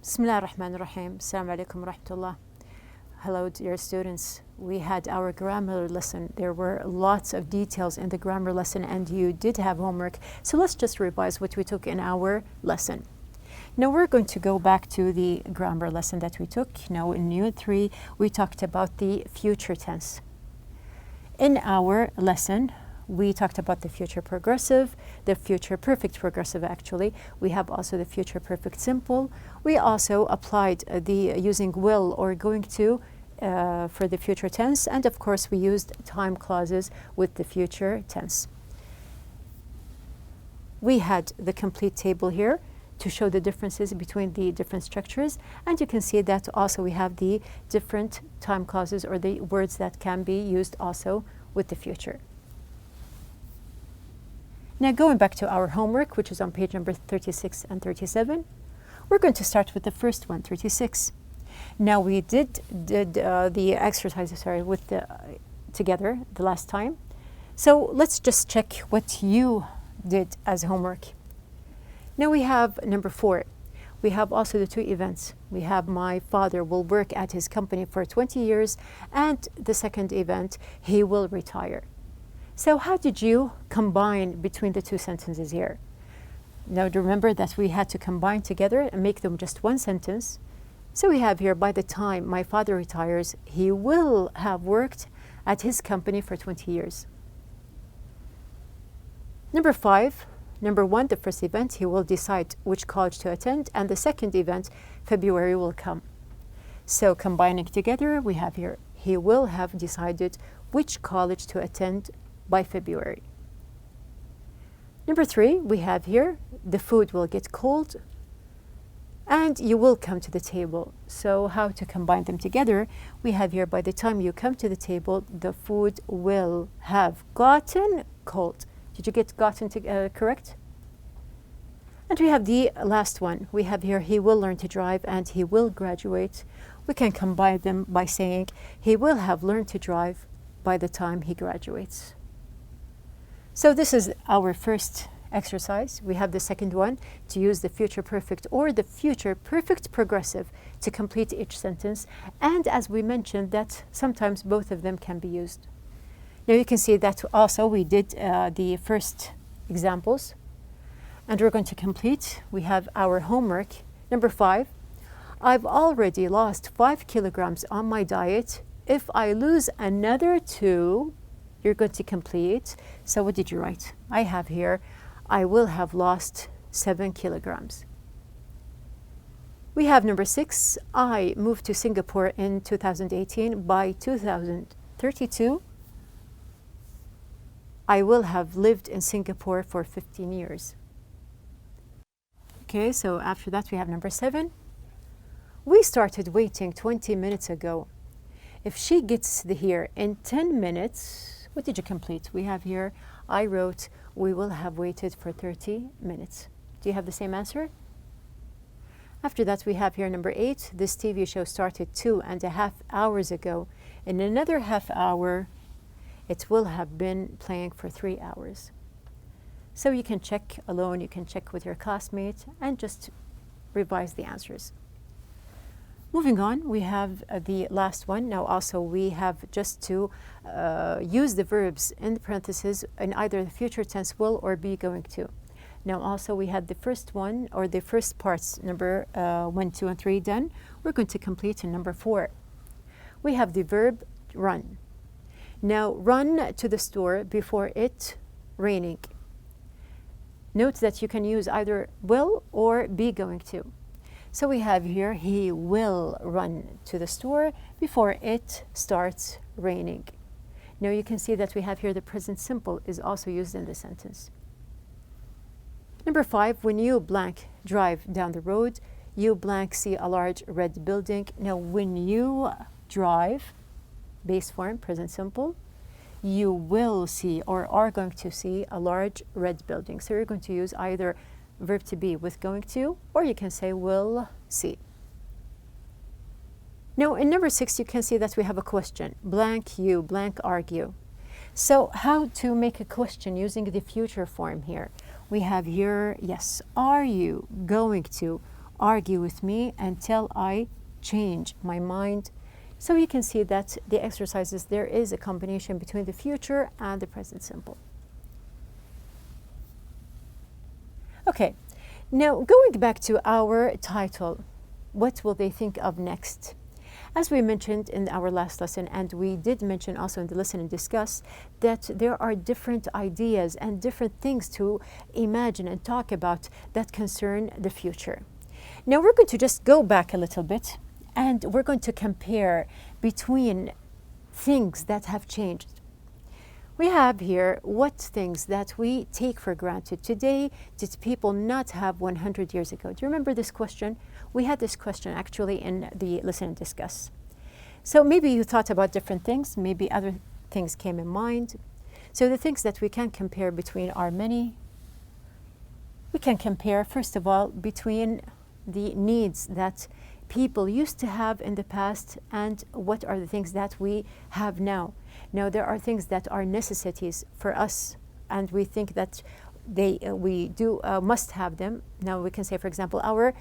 Bismillah ar-Rahman ar-Rahim. Assalamu alaikum wa rahmatullah. Hello, dear students. We had our grammar lesson. There were lots of details in the grammar lesson, and you did have homework. So let's just revise what we took in our lesson. Now we're going to go back to the grammar lesson that we took. Now in Unit 3, we talked about the future tense. In our lesson, we talked about the future progressive, the future perfect progressive actually. We have also the future perfect simple. We also applied the using will or going to for the future tense, and of course we used time clauses with the future tense. We had the complete table here to show the differences between the different structures, and you can see that also we have the different time clauses or the words that can be used also with the future. Now going back to our homework, which is on page number 36 and 37, we're going to start with the first one, 36. Now we did the exercises with together the last time. So let's just check what you did as homework. Now we have number 4. We have also the two events. We have my father will work at his company for 20 years, and the second event, he will retire. So how did you combine between the two sentences here? Now remember that we had to combine together and make them just one sentence. So we have here, by the time my father retires, he will have worked at his company for 20 years. Number 5, number 1, the first event, he will decide which college to attend, and the second event, February will come. So combining together, we have here, he will have decided which college to attend by February. Number 3, we have here, the food will get cold and you will come to the table. So how to combine them together? We have here, by the time you come to the table, the food will have gotten cold. Did you get gotten correct? And we have the last one. We have here, he will learn to drive and he will graduate. We can combine them by saying, he will have learned to drive by the time he graduates. So this is our first exercise. We have the second one, to use the future perfect or the future perfect progressive to complete each sentence. And as we mentioned, that sometimes both of them can be used. Now you can see that also we did the first examples. And we're going to complete. We have our homework. Number 5, I've already lost 5 kilograms on my diet. If I lose another 2, you're going to complete. So what did you write? I have here, I will have lost 7 kilograms. We have number 6, I moved to Singapore in 2018. By 2032, I will have lived in Singapore for 15 years. Okay, so after that we have number 7. We started waiting 20 minutes ago. If she gets here in 10 minutes, what did you complete? We have here, I wrote, we will have waited for 30 minutes. Do you have the same answer? After that, we have here number 8. This TV show started 2.5 hours ago. In another half hour, it will have been playing for 3 hours. So you can check alone, you can check with your classmates, and just revise the answers. Moving on, we have the last one. Now also we have just to use the verbs in the parentheses in either the future tense, will or be going to. Now also we had the first one, or the first parts, number 1, 2, and 3 done. We're going to complete in number 4. We have the verb run. Now run to the store before it raining. Note that you can use either will or be going to. So we have here, he will run to the store before it starts raining. Now you can see that we have here the present simple is also used in the sentence. Number 5, when you blank drive down the road, you blank see a large red building. Now when you drive, base form, present simple, you will see or are going to see a large red building. So you're going to use either verb to be with going to, or you can say will see. Now in number 6, you can see that we have a question. Blank you, blank argue. So how to make a question using the future form here? We have here, yes, are you going to, argue with me until I change my mind. So you can see that the exercises, there is a combination between the future and the present simple. Okay, now going back to our title, what will they think of next? As we mentioned in our last lesson, and we did mention also in the Listen and Discuss, that there are different ideas and different things to imagine and talk about that concern the future. Now we're going to just go back a little bit, and we're going to compare between things that have changed. We have here what things that we take for granted today did people not have 100 years ago. Do you remember this question? We had this question actually in the Listen and Discuss. So maybe you thought about different things, maybe other things came in mind. So the things that we can compare between are many. We can compare, first of all, between the needs that people used to have in the past and what are the things that we have now. Now there are things that are necessities for us, and we think that we must have them. Now we can say, for example, our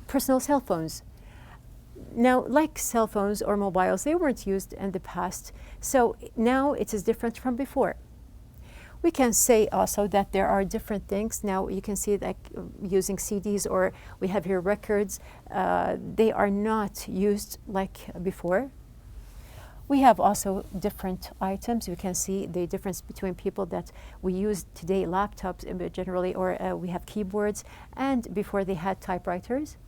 personal cell phones. Now, like cell phones or mobiles, they weren't used in the past, so now it is different from before. We can say also that there are different things. Now you can see like using CDs, or we have here records. They are not used like before. We have also different items. You can see the difference between people that we use today, laptops generally, or we have keyboards, and before they had typewriters.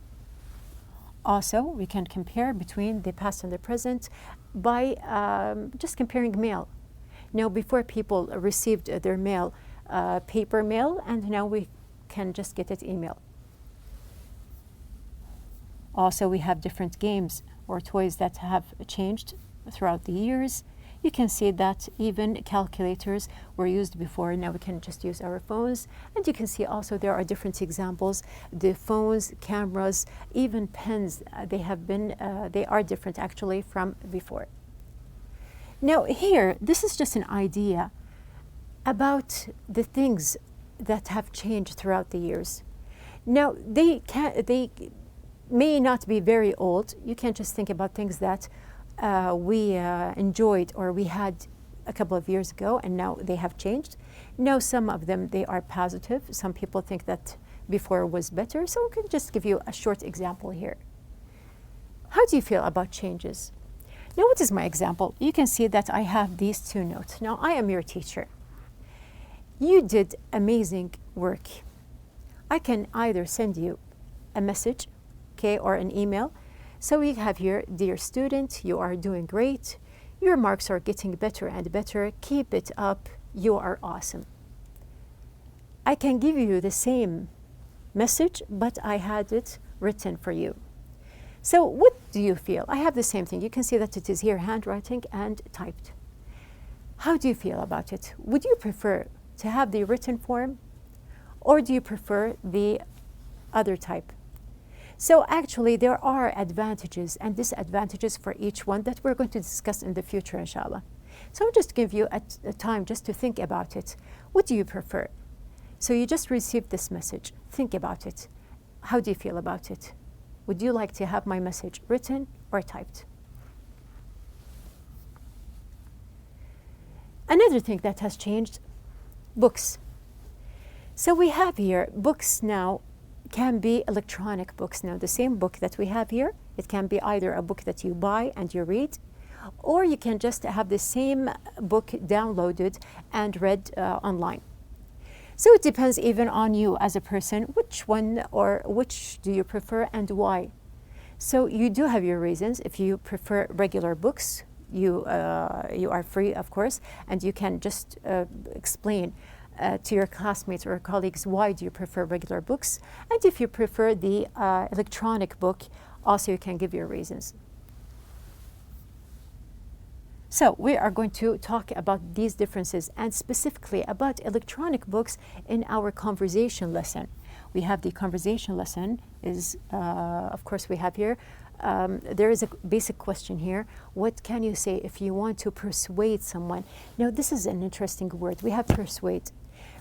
Also, we can compare between the past and the present by just comparing mail. Now, before people received their mail, paper mail, and now we can just get it email. Also, we have different games or toys that have changed throughout the years. You can see that even calculators were used before. Now we can just use our phones. And you can see also there are different examples. The phones, cameras, even pens, they are different actually from before. Now here, this is just an idea about the things that have changed throughout the years. Now they may not be very old. You can just think about things that we enjoyed or we had a couple of years ago, and now they have changed. Now some of them, they are positive. Some people think that before was better. So I can just give you a short example here. How do you feel about changes? Now what is my example? You can see that I have these two notes. Now I am your teacher. You did amazing work. I can either send you a message, okay, or an email. So we have here, dear student, you are doing great. Your marks are getting better and better. Keep it up. You are awesome. I can give you the same message, but I had it written for you. So what do you feel? I have the same thing. You can see that it is here handwriting and typed. How do you feel about it? Would you prefer to have the written form, or do you prefer the other type? So actually there are advantages and disadvantages for each one that we're going to discuss in the future, inshallah. So I'll just give you a time just to think about it. What do you prefer? So you just received this message. Think about it. How do you feel about it? Would you like to have my message written or typed? Another thing that has changed, books. So we have here books now can be electronic books. Now the same book that we have here, it can be either a book that you buy and you read, or you can just have the same book downloaded and read online. So it depends even on you as a person, which one or which do you prefer and why. So you do have your reasons. If you prefer regular books, you are free, of course, and you can just explain to your classmates or colleagues why do you prefer regular books. And if you prefer the electronic book, also you can give your reasons. So we are going to talk about these differences and specifically about electronic books in our conversation lesson. We have the conversation lesson is, of course we have here, there is a basic question here. What can you say if you want to persuade someone? Now this is an interesting word. We have persuade.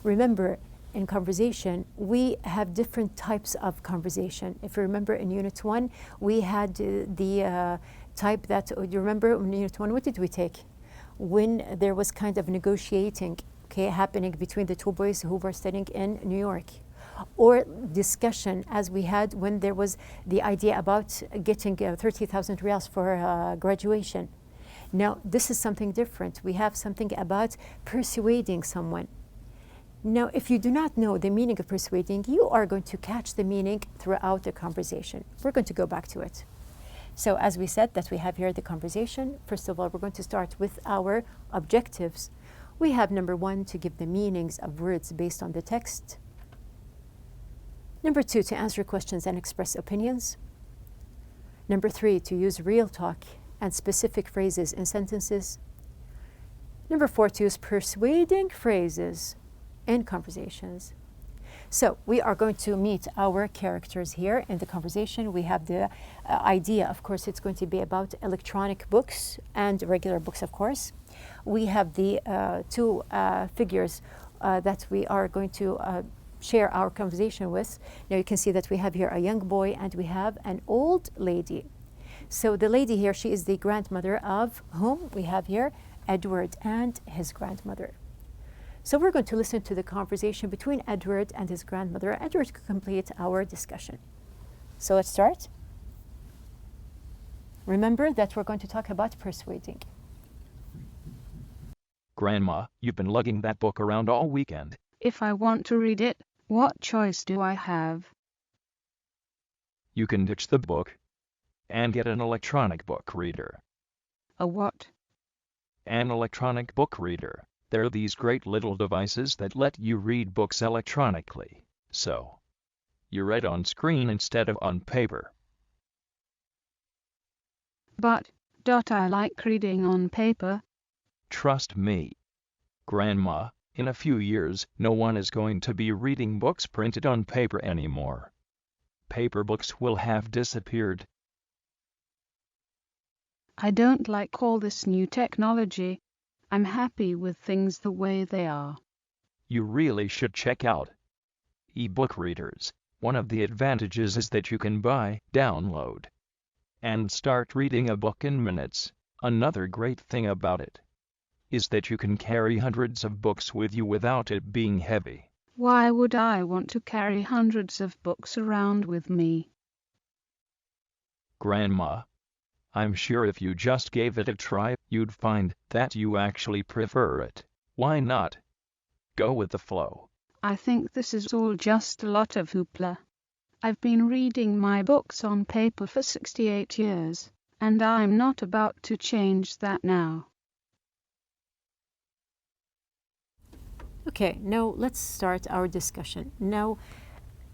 Remember, in conversation, we have different types of conversation. If you remember in Unit 1, we had the type that, you remember in Unit 1, what did we take? When there was kind of negotiating, okay, happening between the two boys who were studying in New York. Or discussion, as we had when there was the idea about getting 30,000 riyals for graduation. Now, this is something different. We have something about persuading someone. Now, if you do not know the meaning of persuading, you are going to catch the meaning throughout the conversation. We're going to go back to it. So as we said that we have here the conversation, first of all, we're going to start with our objectives. We have number 1, to give the meanings of words based on the text. Number 2, to answer questions and express opinions. Number 3, to use real talk and specific phrases in sentences. Number 4, to use persuading phrases in conversations. So we are going to meet our characters here in the conversation. We have the idea, of course, it's going to be about electronic books and regular books, of course. We have the two figures that we are going to share our conversation with. Now you can see that we have here a young boy and we have an old lady. So the lady here, she is the grandmother of whom we have here Edward and his grandmother. So we're going to listen to the conversation between Edward and his grandmother. Edward could complete our discussion. So let's start. Remember that we're going to talk about persuading. Grandma, you've been lugging that book around all weekend. If I want to read it, what choice do I have? You can ditch the book and get an electronic book reader. A what? An electronic book reader. They're these great little devices that let you read books electronically, so you read on screen instead of on paper. But, I like reading on paper. Trust me, Grandma, in a few years, no one is going to be reading books printed on paper anymore. Paper books will have disappeared. I don't like all this new technology. I'm happy with things the way they are. You really should check out e-book readers. One of the advantages is that you can buy, download, and start reading a book in minutes. Another great thing about it is that you can carry hundreds of books with you without it being heavy. Why would I want to carry hundreds of books around with me? Grandma, I'm sure if you just gave it a try, you'd find that you actually prefer it. Why not? Go with the flow. I think this is all just a lot of hoopla. I've been reading my books on paper for 68 years, and I'm not about to change that now. Okay, now let's start our discussion. Now,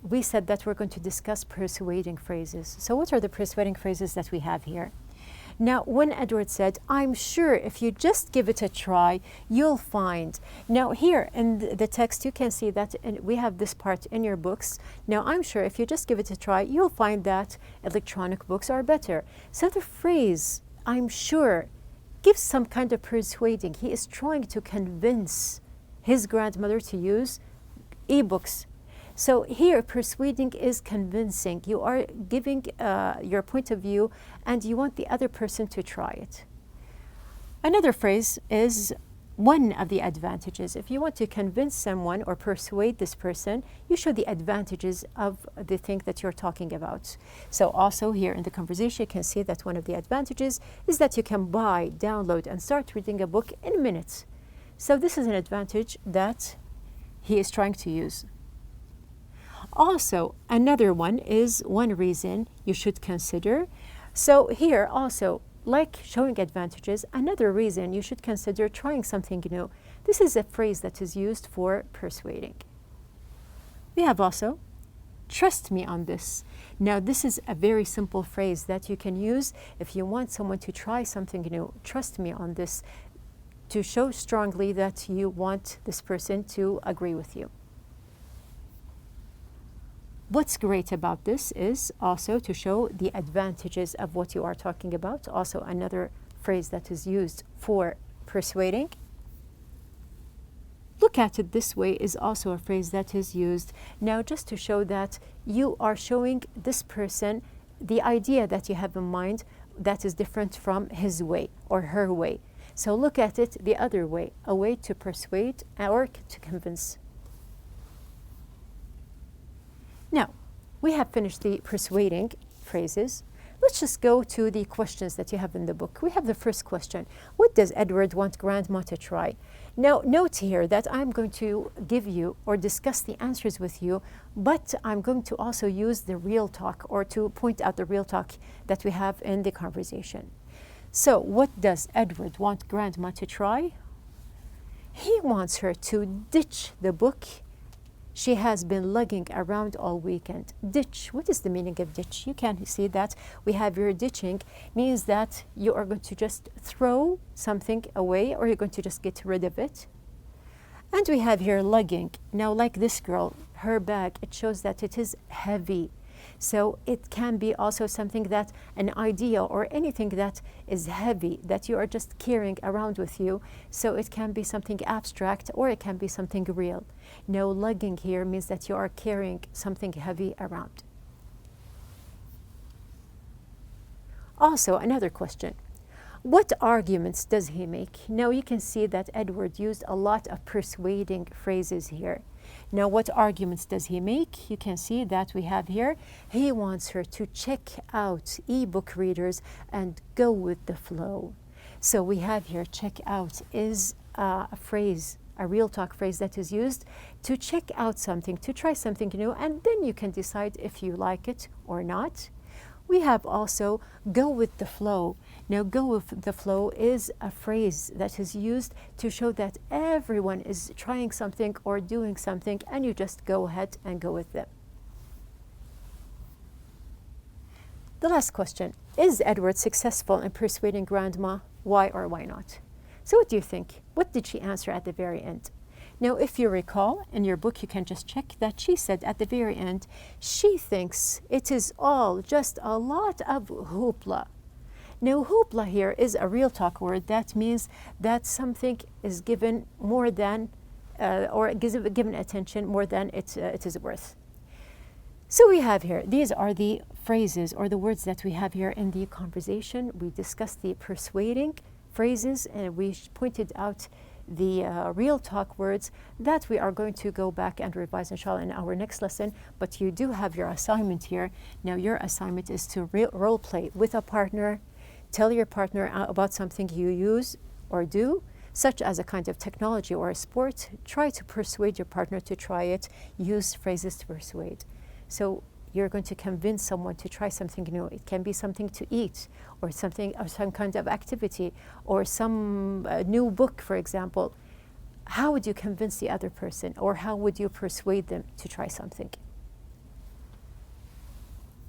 we said that we're going to discuss persuading phrases. So what are the persuading phrases that we have here? Now, when Edward said, I'm sure if you just give it a try, you'll find. Now, here in the text, you can see that we have this part in your books. Now, I'm sure if you just give it a try, you'll find that electronic books are better. So the phrase, I'm sure, gives some kind of persuading. He is trying to convince his grandmother to use e-books. So here, persuading is convincing. You are giving your point of view and you want the other person to try it. Another phrase is one of the advantages. If you want to convince someone or persuade this person, you show the advantages of the thing that you're talking about. So also here in the conversation, you can see that one of the advantages is that you can buy, download, and start reading a book in minutes. So this is an advantage that he is trying to use. Also, another one is one reason you should consider. So here also, like showing advantages, another reason you should consider trying something new. This is a phrase that is used for persuading. We have also, trust me on this. Now, this is a very simple phrase that you can use if you want someone to try something new. Trust me on this, to show strongly that you want this person to agree with you. What's great about this is also to show the advantages of what you are talking about. Also another phrase that is used for persuading. Look at it this way is also a phrase that is used now just to show that you are showing this person the idea that you have in mind that is different from his way or her way. So look at it the other way, a way to persuade or to convince. Now, we have finished the persuading phrases. Let's just go to the questions that you have in the book. We have the first question. What does Edward want Grandma to try? Now, note here that I'm going to give you or discuss the answers with you, but I'm going to also use the real talk or to point out the real talk that we have in the conversation. So, what does Edward want Grandma to try? He wants her to ditch the book she has been lugging around all weekend. Ditch. What is the meaning of ditch? You can see that we have your ditching means that you are going to just throw something away or you're going to just get rid of it. And we have here lugging. Now, like this girl, her bag, it shows that it is heavy. So it can be also something that an idea or anything that is heavy that you are just carrying around with you. So it can be something abstract or it can be something real. No, lugging here means that you are carrying something heavy around. Also, another question. What arguments does he make? Now you can see that Edward used a lot of persuading phrases here. Now, what arguments does he make? You can see that we have here, he wants her to check out e-book readers and go with the flow. So we have here, check out is a phrase, a real talk phrase that is used to check out something, to try something new, and then you can decide if you like it or not. We have also go with the flow. Now, go with the flow is a phrase that is used to show that everyone is trying something or doing something and you just go ahead and go with them. The last question, is Edward successful in persuading Grandma? Why or why not? So what do you think? What did she answer at the very end? Now, if you recall, in your book, you can just check that she said at the very end, she thinks it is all just a lot of hoopla. Now, hoopla here is a real talk word. That means that something is given more than, or given attention more than it is worth. So we have here, these are the phrases or the words that we have here in the conversation. We discussed the persuading phrases and we pointed out the real talk words that we are going to go back and revise inshallah in our next lesson. But you do have your assignment here. Now your assignment is to role play with a partner. Tell your partner about something you use or do, such as a kind of technology or a sport. Try to persuade your partner to try it. Use phrases to persuade. So you're going to convince someone to try something new. It can be something to eat or something or some kind of activity or some new book, for example. How would you convince the other person or how would you persuade them to try something?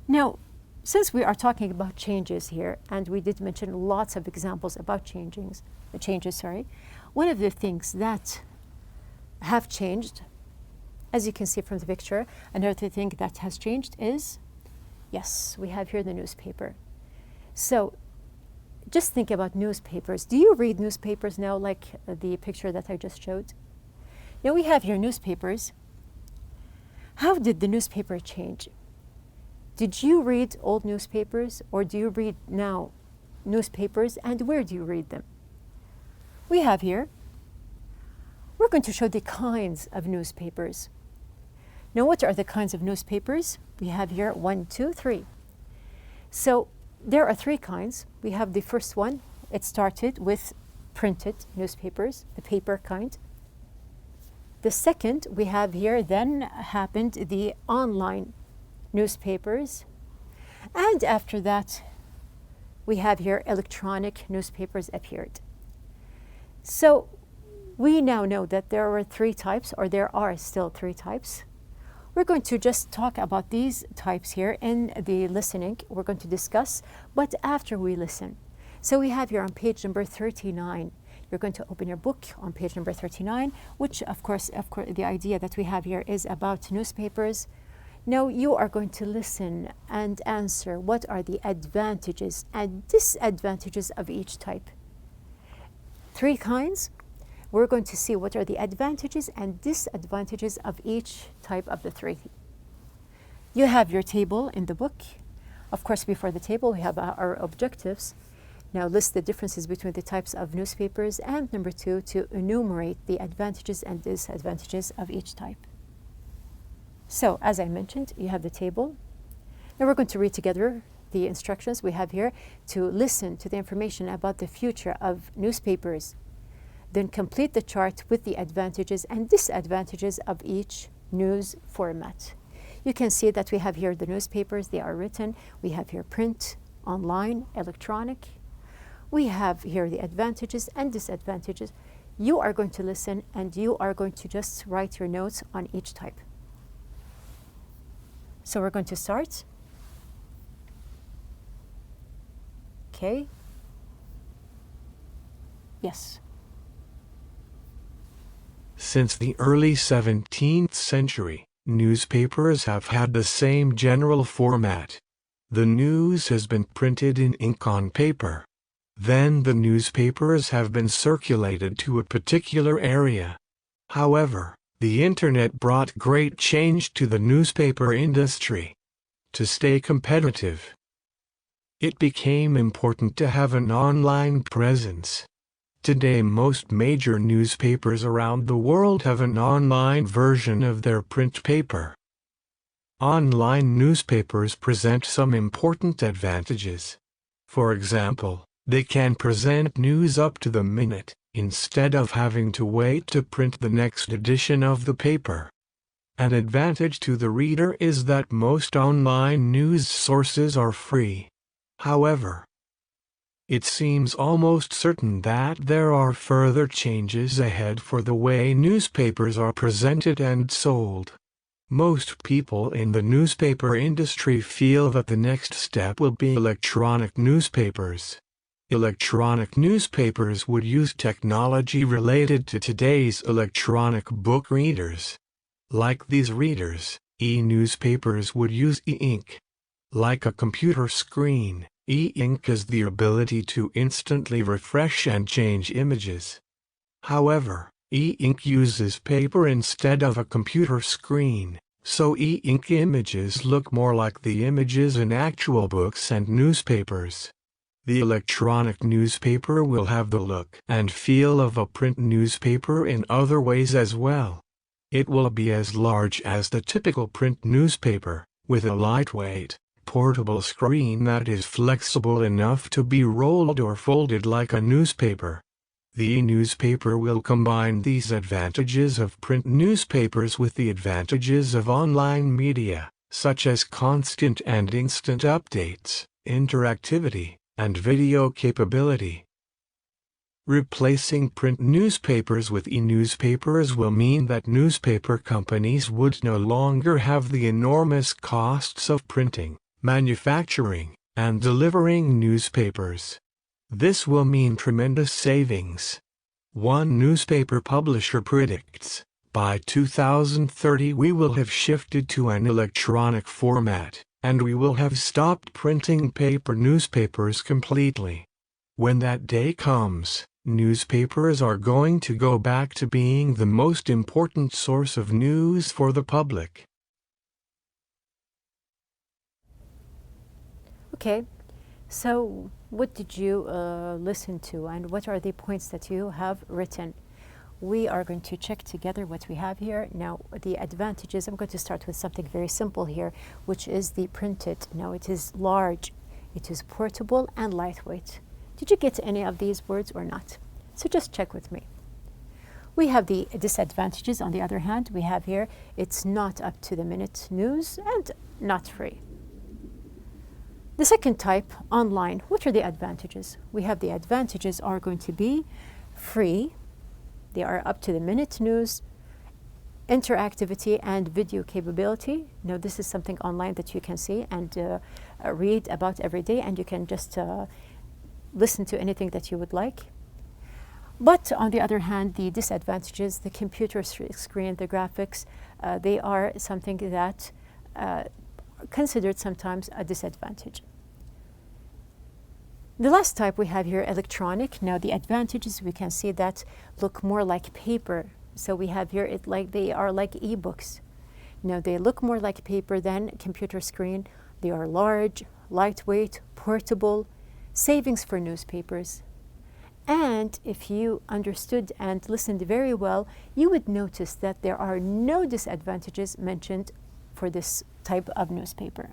Now, since we are talking about changes here, and we did mention lots of examples about changes, one of the things that have changed, as you can see from the picture, another thing that has changed is, yes, we have here the newspaper. So just think about newspapers. Do you read newspapers now, like the picture that I just showed? Now we have here newspapers. How did the newspaper change? Did you read old newspapers or do you read now newspapers, and where do you read them? We have here, we're going to show the kinds of newspapers. Now, what are the kinds of newspapers? We have here 1, 2, 3. So there are 3 kinds. We have the first one. It started with printed newspapers, the paper kind. The second we have here then happened the online newspapers. And after that, we have here electronic newspapers appeared. So we now know that there were 3 types, or there are still 3 types. We're going to just talk about these types here in the listening. We're going to discuss, but after we listen. So we have here on page number 39. You're going to open your book on page number 39, which of course, the idea that we have here is about newspapers. Now you are going to listen and answer what are the advantages and disadvantages of each type. 3 kinds. we're going to see what are the advantages and disadvantages of each type of the three. You have your table in the book. Of course, before the table, we have our objectives. Now list the differences between the types of newspapers, and number 2, to enumerate the advantages and disadvantages of each type. So, as I mentioned, you have the table. Now we're going to read together the instructions we have here to listen to the information about the future of newspapers. Then complete the chart with the advantages and disadvantages of each news format. You can see that we have here the newspapers, they are written. We have here print, online, electronic. We have here the advantages and disadvantages. You are going to listen and you are going to just write your notes on each type. So we're going to start. Okay. Yes. Since the early 17th century, newspapers have had the same general format. The news has been printed in ink on paper. Then the newspapers have been circulated to a particular area. However, the Internet brought great change to the newspaper industry. To stay competitive, it became important to have an online presence. Today, most major newspapers around the world have an online version of their print paper. Online newspapers present some important advantages. For example, they can present news up to the minute, instead of having to wait to print the next edition of the paper. An advantage to the reader is that most online news sources are free. However, it seems almost certain that there are further changes ahead for the way newspapers are presented and sold. Most people in the newspaper industry feel that the next step will be electronic newspapers. Electronic newspapers would use technology related to today's electronic book readers. Like these readers, e-newspapers would use e-ink. Like a computer screen, e-ink has the ability to instantly refresh and change images. However, e-ink uses paper instead of a computer screen, so e-ink images look more like the images in actual books and newspapers. The electronic newspaper will have the look and feel of a print newspaper in other ways as well. It will be as large as the typical print newspaper, with a lightweight, portable screen that is flexible enough to be rolled or folded like a newspaper. The e-newspaper will combine these advantages of print newspapers with the advantages of online media, such as constant and instant updates, interactivity, and video capability. Replacing print newspapers with e-newspapers will mean that newspaper companies would no longer have the enormous costs of printing, manufacturing, and delivering newspapers. This will mean tremendous savings. One newspaper publisher predicts, by 2030 we will have shifted to an electronic format, and we will have stopped printing paper newspapers completely. When that day comes, newspapers are going to go back to being the most important source of news for the public. Okay, so what did you listen to, and what are the points that you have written? We are going to check together what we have here. Now, the advantages, I'm going to start with something very simple here, which is the printed. Now, it is large, it is portable, and lightweight. Did you get any of these words or not? So just check with me. We have the disadvantages. On the other hand, we have here, it's not up to the minute news and not free. The second type, online, what are the advantages? We have the advantages are going to be free. They are up to the minute news, interactivity, and video capability. Now, this is something online that you can see and read about every day, and you can just listen to anything that you would like. But on the other hand, the disadvantages, the computer screen, the graphics, they are something that considered sometimes a disadvantage. The last type we have here, electronic. Now the advantages, we can see that look more like paper. So we have here, they are like e-books. Now they look more like paper than computer screen. They are large, lightweight, portable, savings for newspapers. And if you understood and listened very well, you would notice that there are no disadvantages mentioned for this type of newspaper.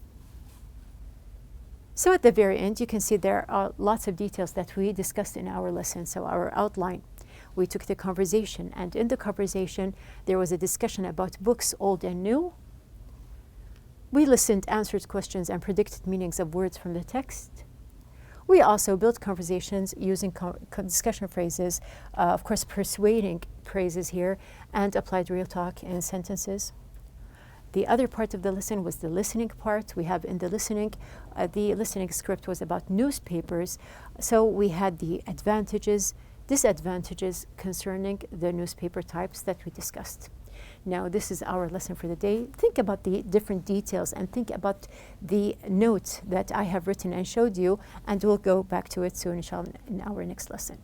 So at the very end, you can see there are lots of details that we discussed in our lesson, so our outline. We took the conversation, and in the conversation, there was a discussion about books, old and new. We listened, answered questions, and predicted meanings of words from the text. We also built conversations using discussion phrases, of course, persuading phrases here, and applied real talk in sentences. The other part of the lesson was the listening part. We have in the listening script was about newspapers. So we had the advantages, disadvantages concerning the newspaper types that we discussed. Now this is our lesson for the day. Think about the different details and think about the notes that I have written and showed you, and we'll go back to it soon, inshallah, in our next lesson.